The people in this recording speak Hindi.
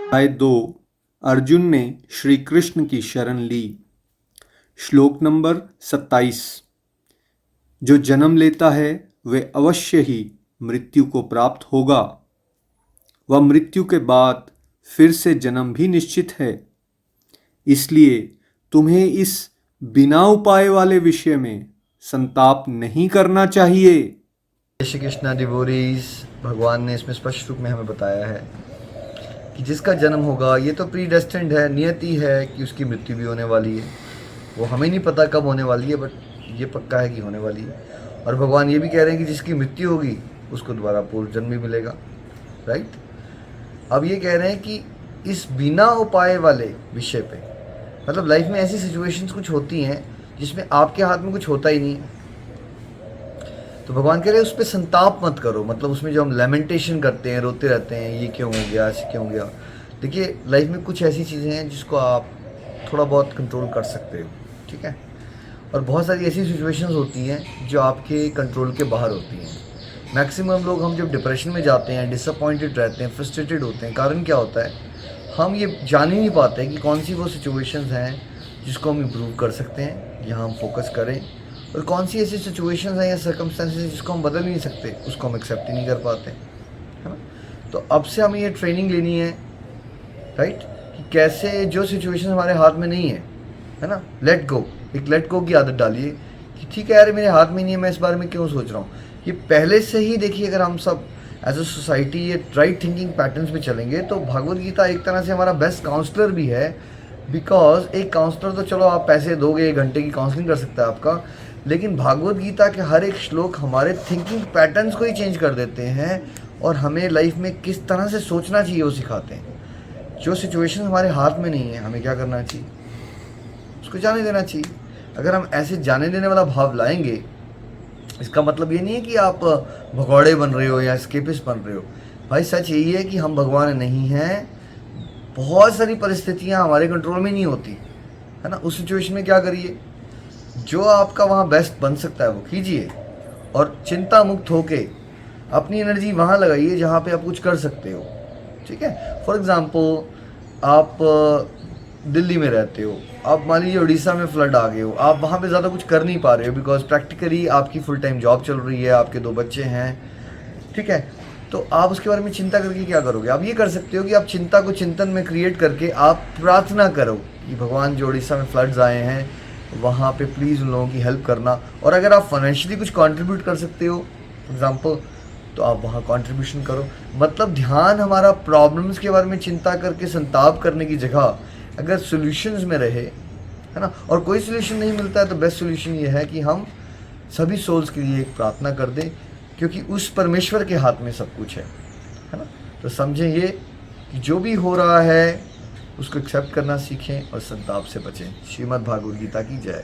अध्याय 2। अर्जुन ने श्री कृष्ण की शरण ली। श्लोक नंबर 27। जो जन्म लेता है वह अवश्य ही मृत्यु को प्राप्त होगा। वह मृत्यु के बाद फिर से जन्म भी निश्चित है। इसलिए तुम्हें इस बिना उपाय वाले विषय में संताप नहीं करना चाहिए। श्री कृष्णा डिवोरीज, भगवान ने इसमें स्पष्ट रूप में हमें बताया है कि जिसका जन्म होगा ये तो प्री डेस्टिन्ड है, नियति है कि उसकी मृत्यु भी होने वाली है। वो हमें नहीं पता कब होने वाली है, बट ये पक्का है कि होने वाली है। और भगवान ये भी कह रहे हैं कि जिसकी मृत्यु होगी उसको दोबारा पूर्व जन्म भी मिलेगा, राइट। अब ये कह रहे हैं कि इस बिना उपाय वाले विषय पे, मतलब लाइफ में ऐसी सिचुएशंस कुछ होती हैं जिसमें आपके हाथ में कुछ होता ही नहीं है, तो भगवान कह रहे हैं उस पर संताप मत करो। मतलब उसमें जो हम लेमेंटेशन करते हैं, रोते रहते हैं, ये क्यों हो गया, ऐसे क्यों हो गया। देखिए लाइफ में कुछ ऐसी चीज़ें हैं जिसको आप थोड़ा बहुत कंट्रोल कर सकते हो, ठीक है। और बहुत सारी ऐसी सिचुएशंस होती हैं जो आपके कंट्रोल के बाहर होती हैं। मैक्सिमम लोग, हम जब डिप्रेशन में जाते हैं, डिसअपॉइंटेड रहते हैं, फ्रस्ट्रेटेड होते हैं, कारण क्या होता है, हम ये जान ही नहीं पाते कि कौन सी वो सिचुएशंस हैं जिसको हम इम्प्रूव कर सकते हैं, यहाँ हम फोकस करें, और कौन सी ऐसी सिचुएशंस हैं या सर्कमस्टेंसेस जिसको हम बदल नहीं सकते, उसको हम एक्सेप्ट ही नहीं कर पाते, है ना। तो अब से हमें ये ट्रेनिंग लेनी है, राइट, कि कैसे जो सिचुएशन हमारे हाथ में नहीं है ना, लेट गो, एक लेट गो की आदत डालिए कि ठीक है यार, मेरे हाथ में नहीं है, मैं इस बारे में क्यों सोच रहा हूँ। ये पहले से ही देखिए, अगर हम सब एज अ सोसाइटी ये राइट थिंकिंग पैटर्न्स पे चलेंगे तो भगवद गीता एक तरह से हमारा बेस्ट काउंसलर भी है। बिकॉज एक काउंसलर तो चलो आप पैसे दोगे, 1 घंटे की काउंसलिंग कर सकता है आपका, लेकिन भागवत गीता के हर एक श्लोक हमारे थिंकिंग पैटर्न्स को ही चेंज कर देते हैं और हमें लाइफ में किस तरह से सोचना चाहिए वो सिखाते हैं। जो सिचुएशन हमारे हाथ में नहीं है, हमें क्या करना चाहिए, उसको जाने देना चाहिए। अगर हम ऐसे जाने देने वाला भाव लाएंगे, इसका मतलब ये नहीं है कि आप भगौड़े बन रहे हो या स्केपिस्ट बन रहे हो। भाई सच यही है कि हम भगवान नहीं हैं। बहुत सारी परिस्थितियां हमारे कंट्रोल में नहीं होती, है ना। उस सिचुएशन में क्या करिए, जो आपका वहाँ बेस्ट बन सकता है वो कीजिए और चिंता मुक्त होके अपनी एनर्जी वहाँ लगाइए जहाँ पे आप कुछ कर सकते हो, ठीक है। फॉर एग्ज़ाम्पल, आप दिल्ली में रहते हो, आप मान लीजिए उड़ीसा में फ्लड आ गए हो, आप वहाँ पे ज़्यादा कुछ कर नहीं पा रहे हो बिकॉज प्रैक्टिकली आपकी फुल टाइम जॉब चल रही है, आपके 2 बच्चे हैं, ठीक है। तो आप उसके बारे में चिंता करके क्या करोगे। आप ये कर सकते हो कि आप चिंता को चिंतन में क्रिएट करके आप प्रार्थना करो कि भगवान जो उड़ीसा में फ्लड्स आए हैं वहाँ पे प्लीज़ उन लोगों की हेल्प करना। और अगर आप फाइनेंशियली कुछ कंट्रीब्यूट कर सकते हो फॉर एग्जांपल, तो आप वहाँ कंट्रीब्यूशन करो। मतलब ध्यान हमारा प्रॉब्लम्स के बारे में चिंता करके संताप करने की जगह अगर सॉल्यूशंस में रहे, है ना। और कोई सॉल्यूशन नहीं मिलता है तो बेस्ट सॉल्यूशन ये है कि हम सभी सोल्स के लिए एक प्रार्थना कर दें, क्योंकि उस परमेश्वर के हाथ में सब कुछ है ना। तो समझें ये कि जो भी हो रहा है उसको एक्सेप्ट करना सीखें और संताप से बचें। श्रीमद् भागवत गीता की जय।